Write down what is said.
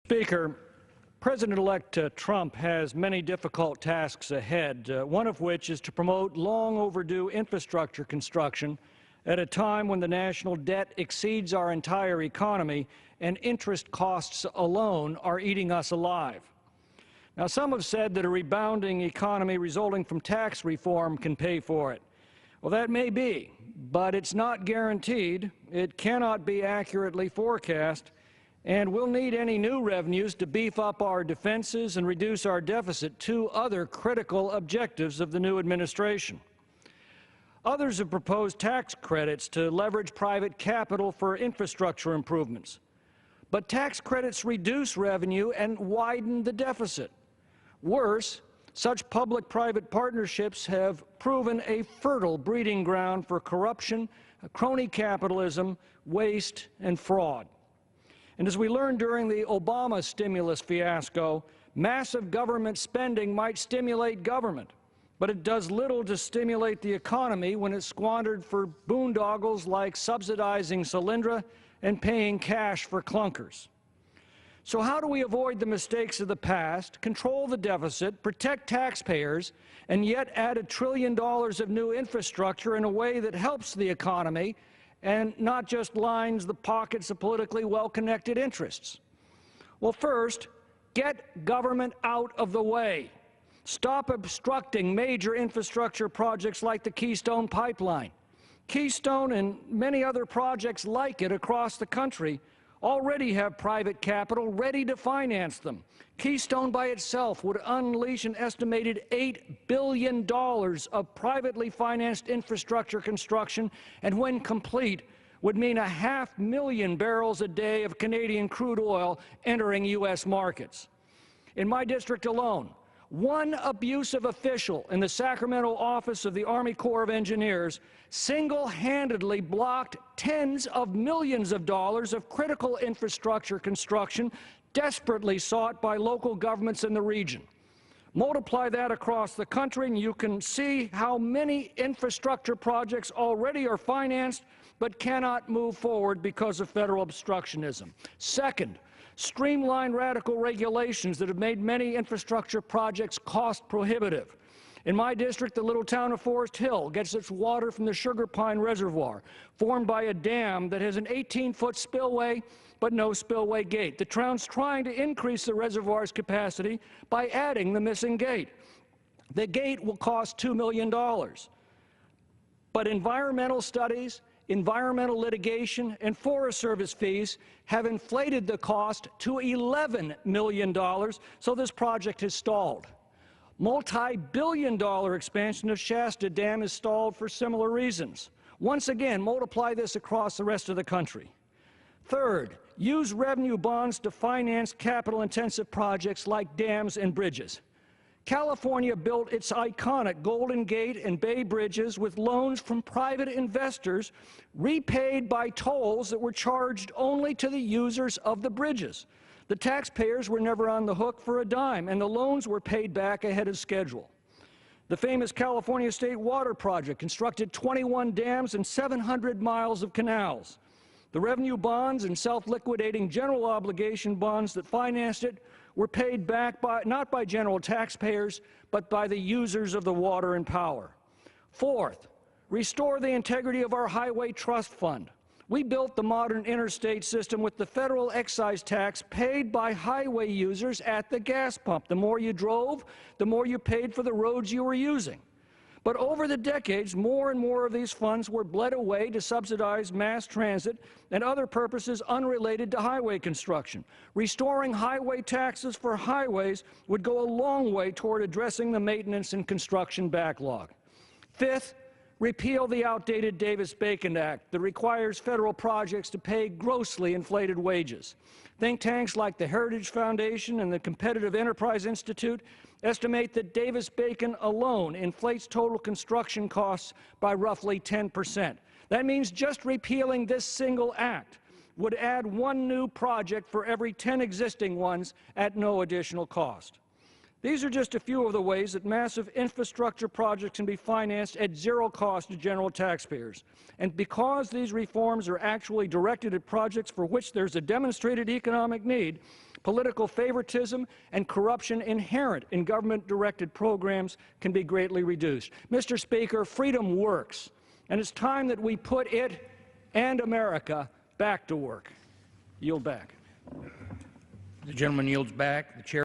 Speaker, President-elect Trump has many difficult tasks ahead, one of which is to promote long overdue infrastructure construction at a time when the national debt exceeds our entire economy and interest costs alone are eating us alive. Now, some have said that a rebounding economy resulting from tax reform can pay for it. Well, that may be, but it's not guaranteed. It cannot be accurately forecast, and we'll need any new revenues to beef up our defenses and reduce our deficit, two other critical objectives of the new administration. Others have proposed tax credits to leverage private capital for infrastructure improvements. But tax credits reduce revenue and widen the deficit. Worse, such public-private partnerships have proven a fertile breeding ground for corruption, crony capitalism, waste, and fraud. And as we learned during the Obama stimulus fiasco, massive government spending might stimulate government, but it does little to stimulate the economy when it's squandered for boondoggles like subsidizing Solyndra and paying cash for clunkers. So how do we avoid the mistakes of the past, control the deficit, protect taxpayers, and yet add $1 trillion of new infrastructure in a way that helps the economy and not just lines the pockets of politically well-connected interests? Well, first, get government out of the way. Stop obstructing major infrastructure projects like the Keystone Pipeline. Keystone and many other projects like it across the country already have private capital ready to finance them. Keystone by itself would unleash an estimated $8 billion of privately financed infrastructure construction, and when complete, would mean 500,000 barrels a day of Canadian crude oil entering U.S. markets. In my district alone, one abusive official in the Sacramento office of the Army Corps of Engineers single-handedly blocked tens of millions of dollars of critical infrastructure construction desperately sought by local governments in the region. Multiply that across the country, and you can see how many infrastructure projects already are financed but cannot move forward because of federal obstructionism. Second, streamline radical regulations that have made many infrastructure projects cost prohibitive. In my district, the little town of Forest Hill gets its water from the Sugar Pine Reservoir, formed by a dam that has an 18-foot spillway but no spillway gate. The town's trying to increase the reservoir's capacity by adding the missing gate. The gate will cost $2 million. But environmental studies, environmental litigation, and Forest Service fees have inflated the cost to $11 million, so this project has stalled. Multi-billion-dollar expansion of Shasta Dam is stalled for similar reasons. Once again, multiply this across the rest of the country. Third, use revenue bonds to finance capital-intensive projects like dams and bridges. California built its iconic Golden Gate and Bay Bridges with loans from private investors repaid by tolls that were charged only to the users of the bridges. The taxpayers were never on the hook for a dime, and the loans were paid back ahead of schedule. The famous California State Water Project constructed 21 dams and 700 miles of canals. The revenue bonds and self-liquidating general obligation bonds that financed it were paid back not by general taxpayers, but by the users of the water and power. Fourth, restore the integrity of our Highway Trust Fund. We built the modern interstate system with the federal excise tax paid by highway users at the gas pump. The more you drove, the more you paid for the roads you were using. But over the decades, more and more of these funds were bled away to subsidize mass transit and other purposes unrelated to highway construction. Restoring highway taxes for highways would go a long way toward addressing the maintenance and construction backlog. Fifth, repeal the outdated Davis-Bacon Act that requires federal projects to pay grossly inflated wages. Think tanks like the Heritage Foundation and the Competitive Enterprise Institute estimate that Davis-Bacon alone inflates total construction costs by roughly 10%. That means just repealing this single act would add one new project for every 10 existing ones at no additional cost. These are just a few of the ways that massive infrastructure projects can be financed at zero cost to general taxpayers. And because these reforms are actually directed at projects for which there's a demonstrated economic need, political favoritism and corruption inherent in government-directed programs can be greatly reduced. Mr. Speaker, freedom works, and it's time that we put it and America back to work. Yield back. The gentleman yields back. The chair.